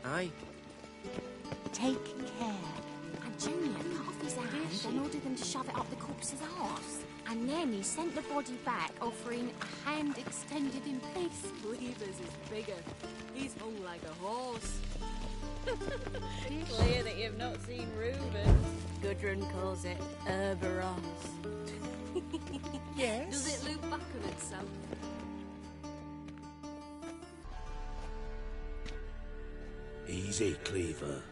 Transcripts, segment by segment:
Aye. Take care. And Junior cut off his hand and ordered them to shove it up the corpse's arse. And then he sent the body back, offering a hand extended in peace. Cleaver's is bigger. He's hung like a horse. Clear that you've not seen Reuben. Gudrun calls it Herberos. Yes? Does it loop back on itself? Easy, Cleaver.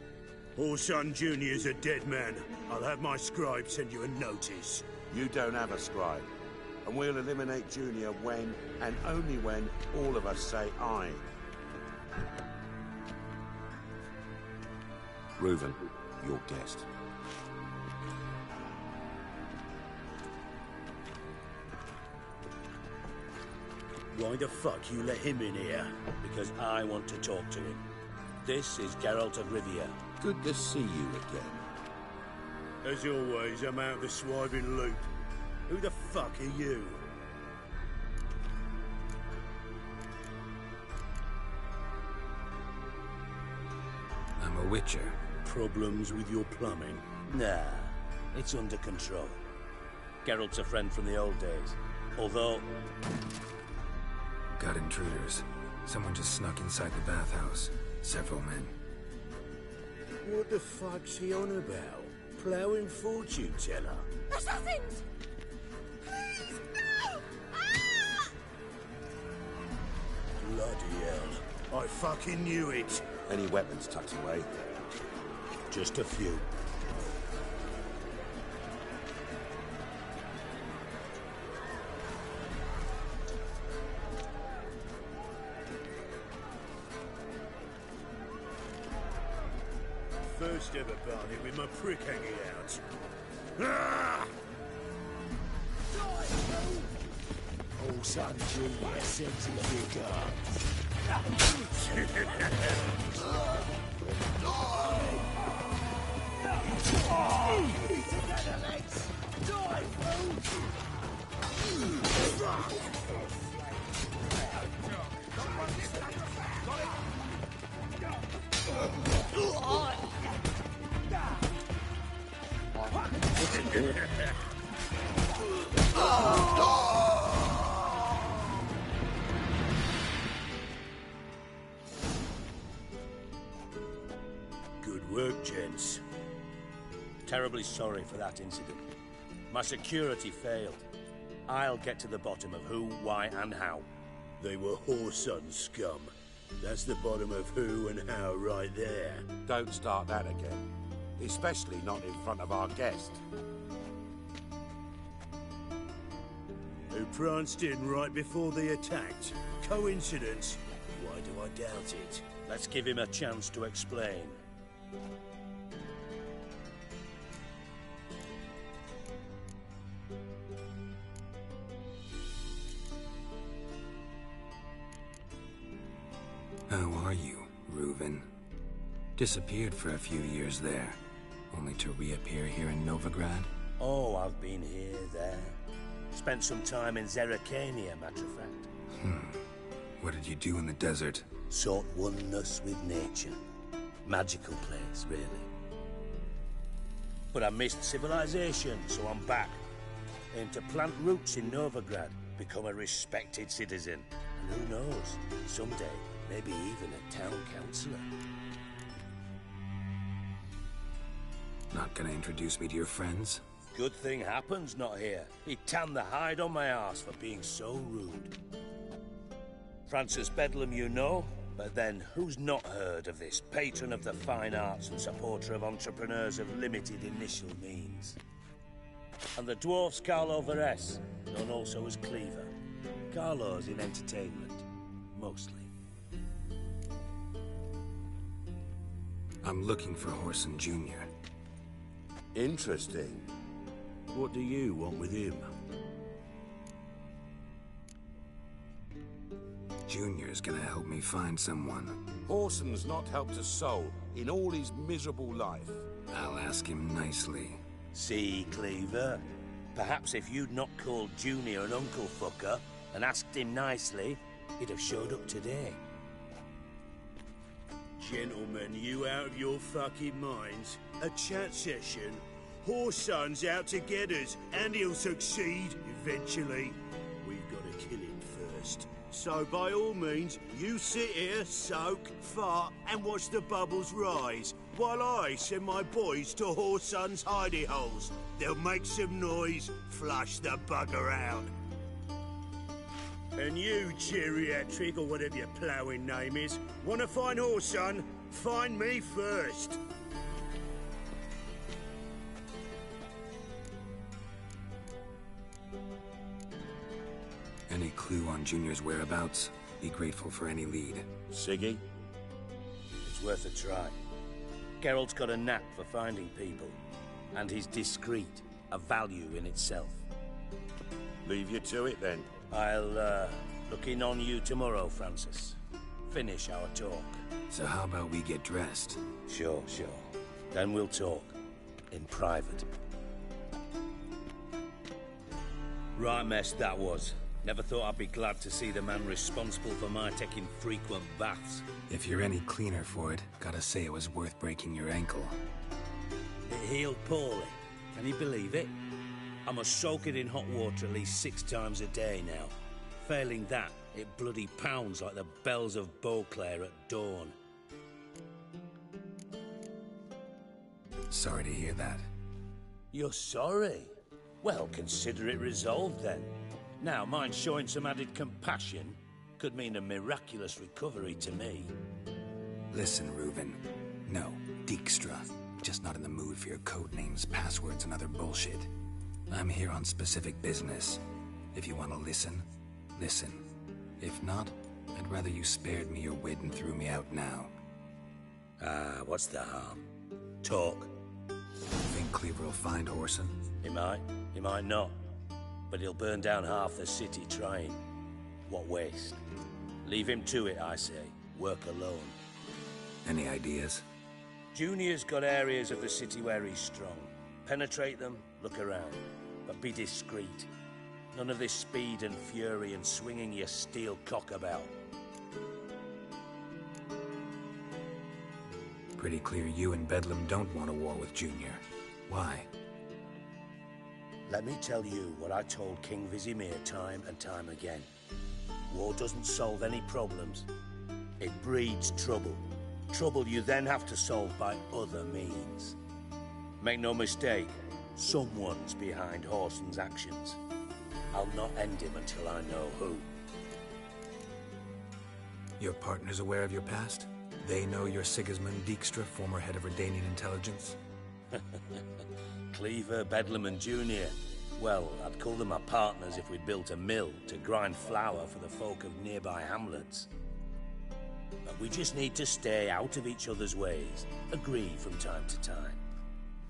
Orson Jr.'s a dead man. I'll have my scribe send you a notice. You don't have a scribe. And we'll eliminate Junior when, and only when, all of us say aye. Reuven, your guest. Why the fuck you let him in here? Because I want to talk to him. This is Geralt of Rivia. Good to see you again. As always, I'm out of the swiving loop. Who the fuck are you? I'm a witcher. Problems with your plumbing? Nah, it's under control. Geralt's a friend from the old days. Although... Got intruders. Someone just snuck inside the bathhouse. Several men. What the fuck's he on about? Ploughing fortune teller? Assassins! Please, no! Ah! Bloody hell. I fucking knew it. Any weapons tucked away? Just a few. First ever party with my prick hanging out. Ah! Oh, son, Junior, sends him bigger. Good work, gents. Terribly sorry for that incident. My security failed. I'll get to the bottom of who, why, and how. They were whoreson scum. That's the bottom of who and how right there. Don't start that again. Especially not in front of our guest. Who pranced in right before they attacked. Coincidence? Why do I doubt it? Let's give him a chance to explain. How are you, Reuven? Disappeared for a few years there, only to reappear here in Novigrad? Oh, I've been here, there. Spent some time in Zerrikania, matter of fact. What did you do in the desert? Sought oneness with nature. Magical place, really. But I missed civilization, so I'm back. Aim to plant roots in Novigrad, become a respected citizen. And who knows, someday, maybe even a town councillor. Not gonna introduce me to your friends? Good thing happens not here. He tanned the hide on my arse for being so rude. Francis Bedlam you know, but then who's not heard of this patron of the fine arts and supporter of entrepreneurs of limited initial means? And the dwarf's Carlo Veres, known also as Cleaver. Carlo's in entertainment, mostly. I'm looking for Whoreson Jr. Interesting. What do you want with him? Junior's gonna help me find someone. Whoreson's not helped a soul in all his miserable life. I'll ask him nicely. See, Cleaver? Perhaps if you'd not called Junior an uncle fucker and asked him nicely, he'd have showed up today. Gentlemen, you out of your fucking minds? A chat session? Horse Son's out to get us, and he'll succeed eventually. We've got to kill him first. So by all means, you sit here, soak, fart, and watch the bubbles rise, while I send my boys to Horse Son's hidey holes. They'll make some noise, flush the bugger out. And you, geriatric, or whatever your ploughing name is, want to find Horse Son? Find me first. Any clue on Junior's whereabouts? Be grateful for any lead. Siggy? It's worth a try. Geralt's got a knack for finding people. And he's discreet, a value in itself. Leave you to it, then. I'll, look in on you tomorrow, Francis. Finish our talk. So how about we get dressed? Sure. Then we'll talk. In private. Right mess that was. Never thought I'd be glad to see the man responsible for my taking frequent baths. If you're any cleaner for it, gotta say it was worth breaking your ankle. It healed poorly. Can you believe it? I must soak it in hot water at least 6 times a day now. Failing that, it bloody pounds like the bells of Beauclair at dawn. Sorry to hear that. You're sorry? Well, consider it resolved then. Now, mind showing some added compassion could mean a miraculous recovery to me. Listen, Reuven. No, Dijkstra. Just not in the mood for your code names, passwords, and other bullshit. I'm here on specific business. If you want to listen, listen. If not, I'd rather you spared me your wit and threw me out now. What's the harm? Talk. Think Cleaver will find Whoreson? He might not. But he'll burn down half the city trying. What waste. Leave him to it, I say. Work alone. Any ideas? Junior's got areas of the city where he's strong. Penetrate them, look around. But be discreet. None of this speed and fury and swinging your steel cock about. Pretty clear you and Bedlam don't want a war with Junior. Why? Let me tell you what I told King Vizimir time and time again. War doesn't solve any problems. It breeds trouble. Trouble you then have to solve by other means. Make no mistake, someone's behind Whoreson's actions. I'll not end him until I know who. Your partner's aware of your past? They know you're Sigismund Dijkstra, former head of Redanian intelligence? Cleaver, Bedlam and Junior. Well, I'd call them my partners if we'd built a mill to grind flour for the folk of nearby hamlets. But we just need to stay out of each other's ways, agree from time to time.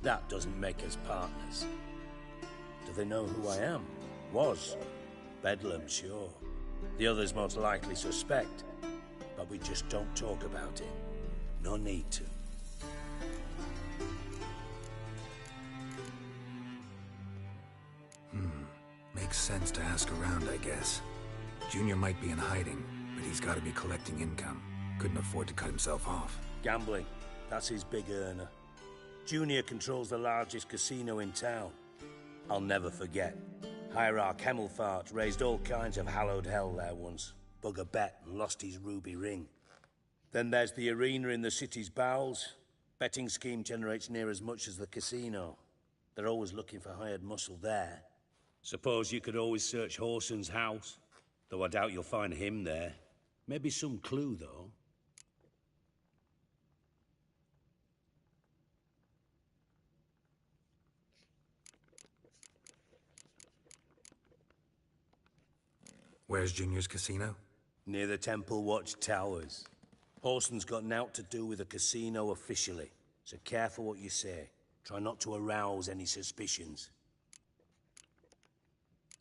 That doesn't make us partners. Do they know who I am? Was. Bedlam, sure. The others most likely suspect. But we just don't talk about it. No need to. Makes sense to ask around, I guess. Junior might be in hiding, but he's got to be collecting income. Couldn't afford to cut himself off. Gambling. That's his big earner. Junior controls the largest casino in town. I'll never forget. Hierarch Hemmelfart raised all kinds of hallowed hell there once. Bug a bet and lost his ruby ring. Then there's the arena in the city's bowels. Betting scheme generates near as much as the casino. They're always looking for hired muscle there. Suppose you could always search Whoreson's house. Though I doubt you'll find him there. Maybe some clue, though. Where's Junior's casino? Near the Temple Watch Towers. Whoreson's got naught to do with the casino officially. So careful what you say. Try not to arouse any suspicions.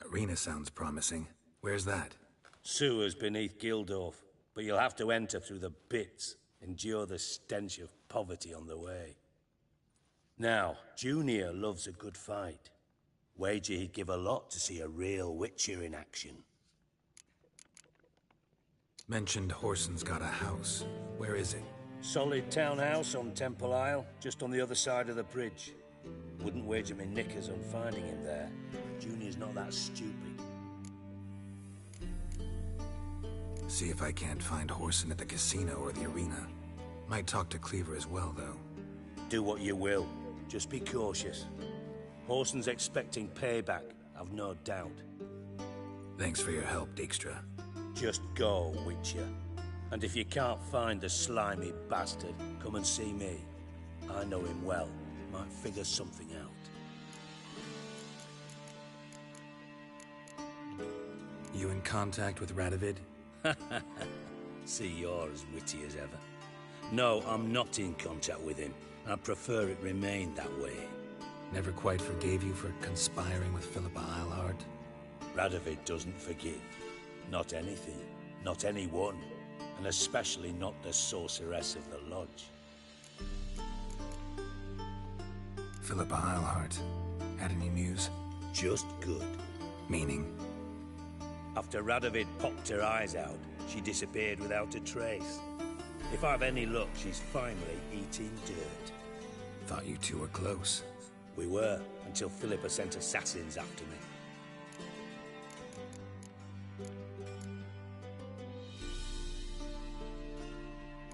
Arena sounds promising. Where's that? Sewers beneath Gildorf, but you'll have to enter through the bits, endure the stench of poverty on the way. Now, Junior loves a good fight. Wager he'd give a lot to see a real Witcher in action. Mentioned Whoreson's got a house. Where is it? Solid townhouse on Temple Isle, just on the other side of the bridge. Wouldn't wager me knickers on finding him there. Junior's not that stupid. See if I can't find Horson at the casino or the arena. Might talk to Cleaver as well, though. Do what you will. Just be cautious. Horson's expecting payback, I've no doubt. Thanks for your help, Dijkstra. Just go, Witcher. And if you can't find the slimy bastard, come and see me. I know him well. Might figure something out. You in contact with Radovid? See, you're as witty as ever. No, I'm not in contact with him. I prefer it remained that way. Never quite forgave you for conspiring with Philippa Eilhart? Radovid doesn't forgive. Not anything. Not anyone. And especially not the sorceress of the Lodge. Philippa Eilhart. Had any news? Just good. Meaning? After Radovid popped her eyes out, she disappeared without a trace. If I've any luck, she's finally eating dirt. Thought you two were close. We were, until Philippa sent assassins after me.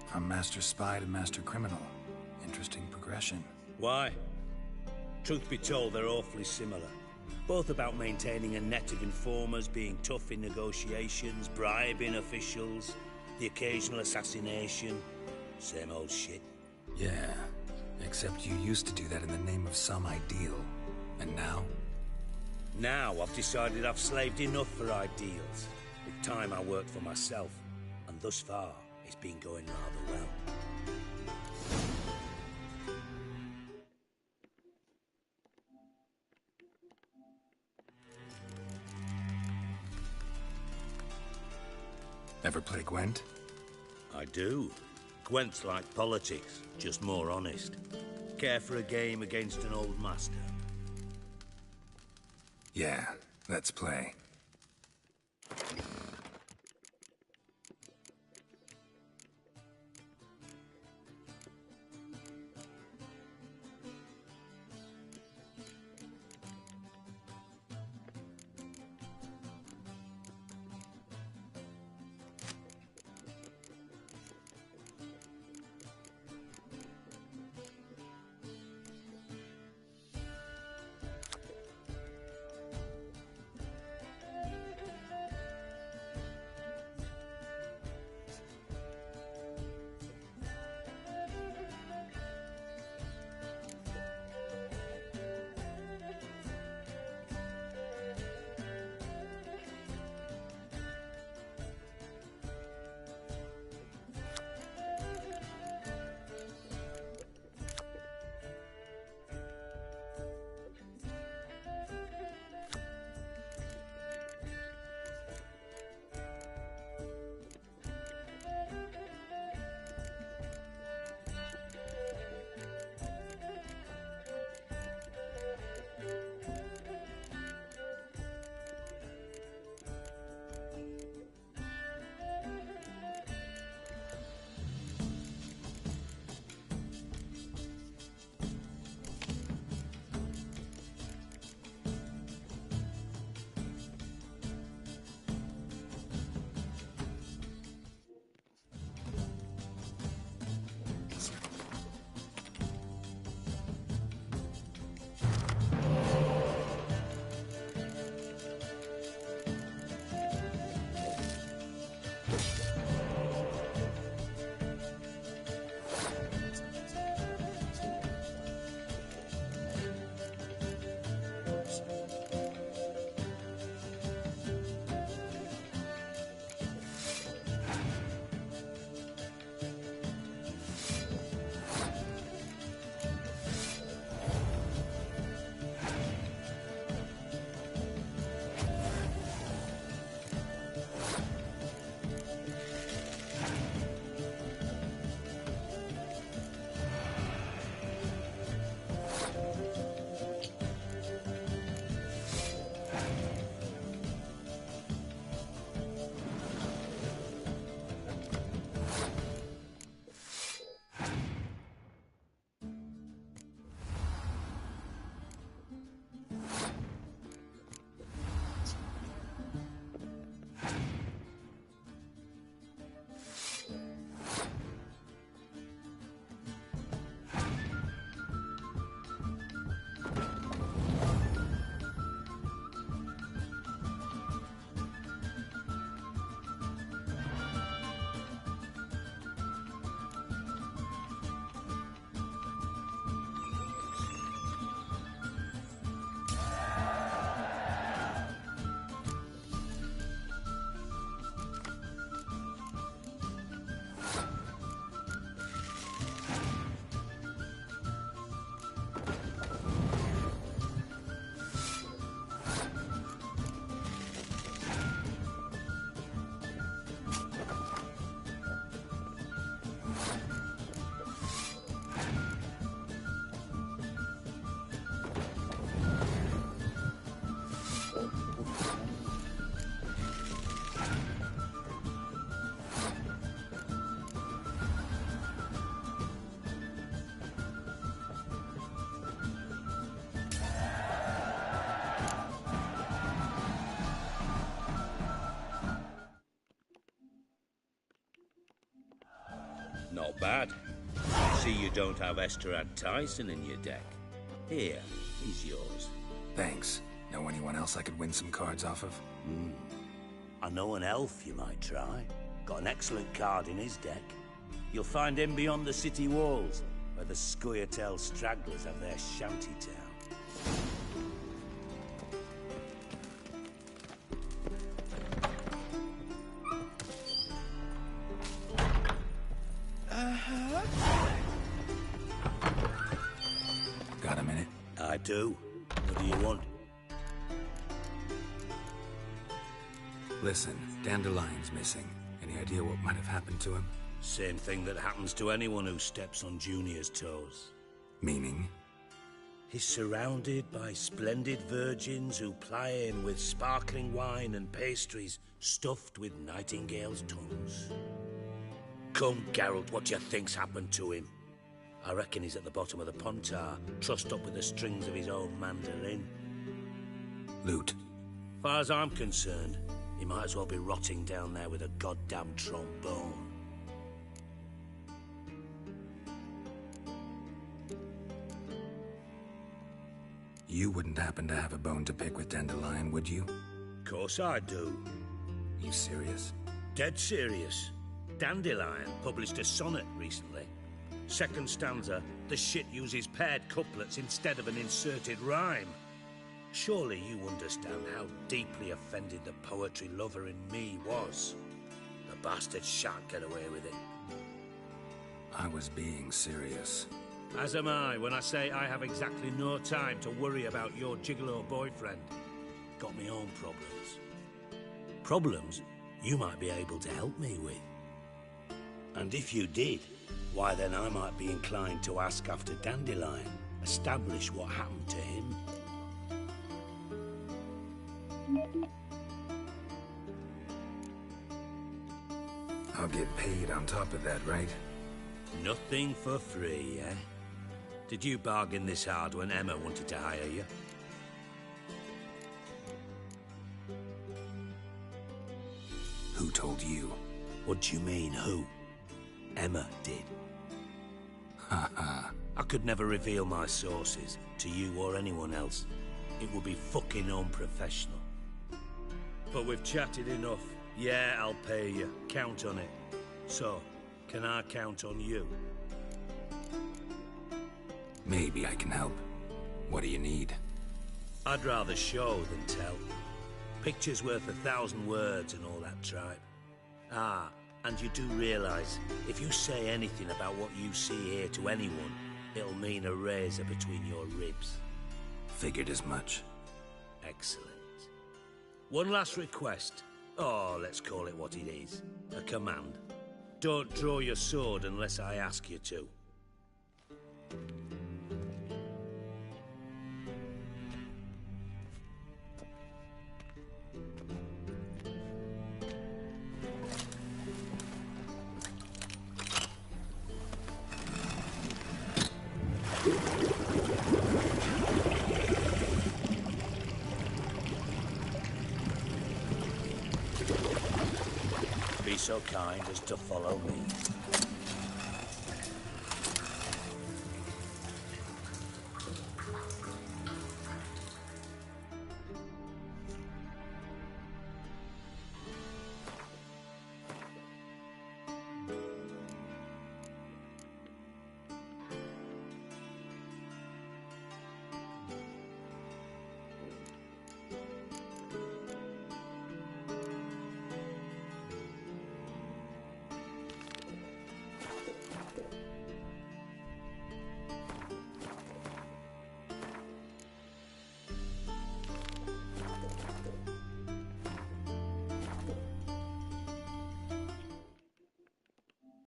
From master spy to master criminal. Interesting progression. Why? Truth be told, they're awfully similar. Both about maintaining a net of informers, being tough in negotiations, bribing officials, the occasional assassination. Same old shit. Yeah, except you used to do that in the name of some ideal. And now? Now I've decided I've slaved enough for ideals. With time I worked for myself, and thus far it's been going rather well. Ever play Gwent? I do. Gwent's like politics, just more honest. Care for a game against an old master? Yeah, let's play. Not bad. I see you don't have Esterad Tyson in your deck. Here, he's yours. Thanks. Know anyone else I could win some cards off of? I know an elf you might try. Got an excellent card in his deck. You'll find him beyond the city walls, where the Scoia'tael stragglers have their shanty town. Got a minute? I do. What do you want? Listen, Dandelion's missing. Any idea what might have happened to him? Same thing that happens to anyone who steps on Junior's toes. Meaning? He's surrounded by splendid virgins who ply him with sparkling wine and pastries stuffed with nightingales' tongues. Come, Geralt, what do you think's happened to him? I reckon he's at the bottom of the Pontar, trussed up with the strings of his own mandolin. Loot. Far as I'm concerned, he might as well be rotting down there with a goddamn trombone. You wouldn't happen to have a bone to pick with Dandelion, would you? Course I do. You serious? Dead serious. Dandelion published a sonnet recently. Second stanza, the shit uses paired couplets instead of an inserted rhyme. Surely you understand how deeply offended the poetry lover in me was. The bastard shan't get away with it. I was being serious. As am I when I say I have exactly no time to worry about your gigolo boyfriend. Got me own problems. Problems you might be able to help me with. And if you did, why then I might be inclined to ask after Dandelion, establish what happened to him. I'll get paid on top of that, right? Nothing for free, eh? Did you bargain this hard when Emma wanted to hire you? Who told you? What do you mean, who? Emma did. Haha. I could never reveal my sources to you or anyone else. It would be fucking unprofessional. But we've chatted enough. Yeah, I'll pay you. Count on it. So, can I count on you? Maybe I can help. What do you need? I'd rather show than tell. Picture's worth 1,000 words and all that tripe. Ah, and you do realize, if you say anything about what you see here to anyone, it'll mean a razor between your ribs. Figured as much. Excellent. One last request. Oh, let's call it what it is. A command. Don't draw your sword unless I ask you to. Be so kind as to follow me.